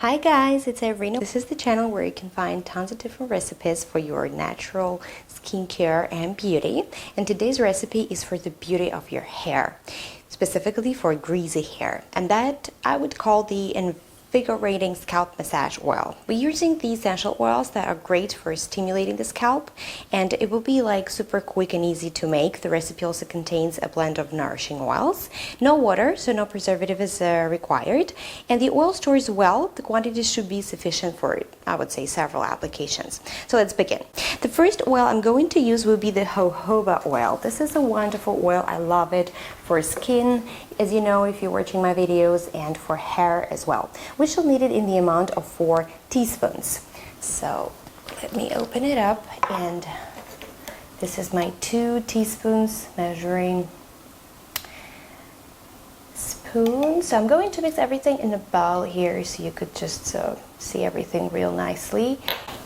Hi guys, it's Irina. This is the channel where you can find tons of different recipes for your natural skincare and beauty. And today's recipe is for the beauty of your hair, specifically for greasy hair. And that I would call the Invigorating Scalp Massage Oil. We're using the essential oils that are great for stimulating the scalp, and it will be like super quick and easy to make. The recipe also contains a blend of nourishing oils. No water, so no preservative is required. And the oil stores well. The quantity should be sufficient for, I would say, several applications. So let's begin. The first oil I'm going to use will be the jojoba oil. This is a wonderful oil. I love it for skin, as you know if you're watching my videos, and for hair as well. We shall need it in the amount of 4 teaspoons. So let me open it up, and this is my 2 teaspoons measuring spoon. So I'm going to mix everything in a bowl here so you could just see everything real nicely.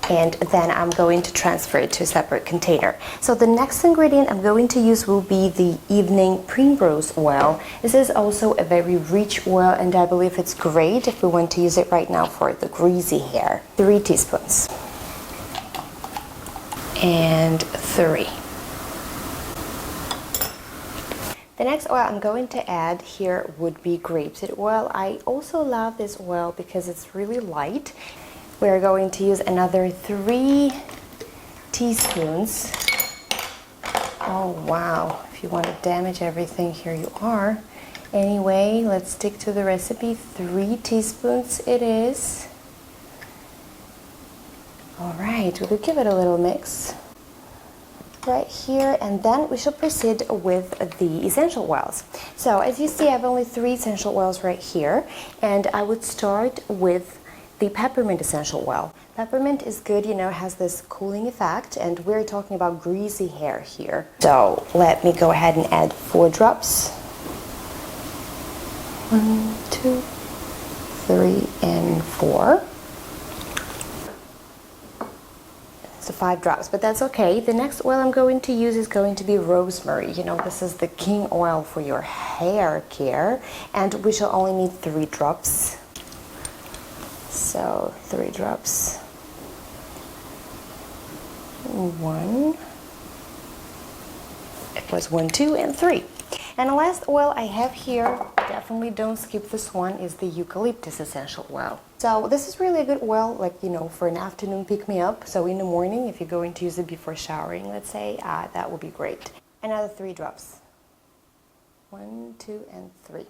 And then I'm going to transfer it to a separate container. So the next ingredient I'm going to use will be the evening Primrose Oil. This is also a very rich oil, and I believe it's great if we want to use it right now for the greasy hair. 3 teaspoons. And 3. The next oil I'm going to add here would be grapeseed oil. I also love this oil because it's really light. We're going to use another 3 teaspoons. Oh wow, if you want to damage everything, here you are. Anyway, let's stick to the recipe. 3 teaspoons it is. Alright, we could give it a little mix right here, and then we shall proceed with the essential oils. So as you see, I have only 3 essential oils right here, and I would start with the peppermint essential oil. Peppermint is good, you know, has this cooling effect, and we're talking about greasy hair here. So let me go ahead and add 4 drops. 1, 2, 3, and 4. So 5 drops, but that's okay. The next oil I'm going to use is going to be rosemary. You know, this is the king oil for your hair care, and we shall only need 3 drops. So 3 drops. 1. It was 1, 2, and 3. And the last oil I have here, definitely don't skip this one, is the Eucalyptus essential oil. So this is really a good oil, like, you know, for an afternoon pick-me-up. So in the morning, if you're going to use it before showering, let's say, that would be great. Another 3 drops. 1, 2, and 3.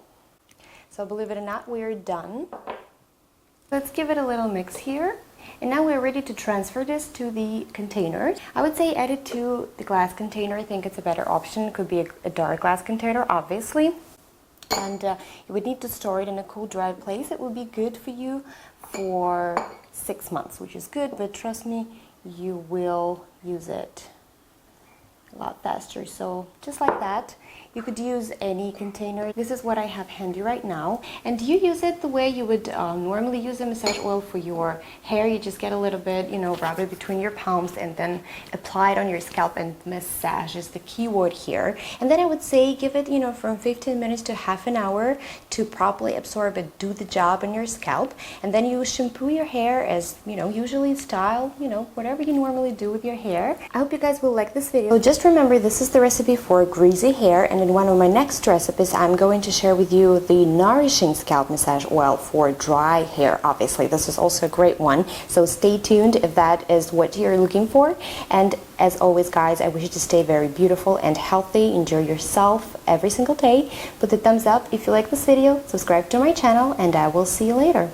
So believe it or not, we are done. Let's give it a little mix here. And now we're ready to transfer this to the container. I would say add it to the glass container. I think it's a better option. It could be a dark glass container, obviously. And you would need to store it in a cool, dry place. It would be good for you for 6 months, which is good, but trust me, you will use it a lot faster. So just like that. You could use any container. This is what I have handy right now. And you use it the way you would normally use a massage oil for your hair. You just get a little bit, you know, rub it between your palms and then apply it on your scalp, and massage is the key word here. And then I would say give it, you know, from 15 minutes to half an hour to properly absorb and do the job on your scalp. And then you shampoo your hair as, you know, usually style, you know, whatever you normally do with your hair. I hope you guys will like this video. So just remember, this is the recipe for greasy hair, and in one of my next recipes I'm going to share with you the Nourishing Scalp Massage Oil for dry hair. Obviously this is also a great one, so stay tuned if that is what you're looking for. And as always guys, I wish you to stay very beautiful and healthy. Enjoy yourself every single day. Put the thumbs up if you like this video, subscribe to my channel, and I will see you later.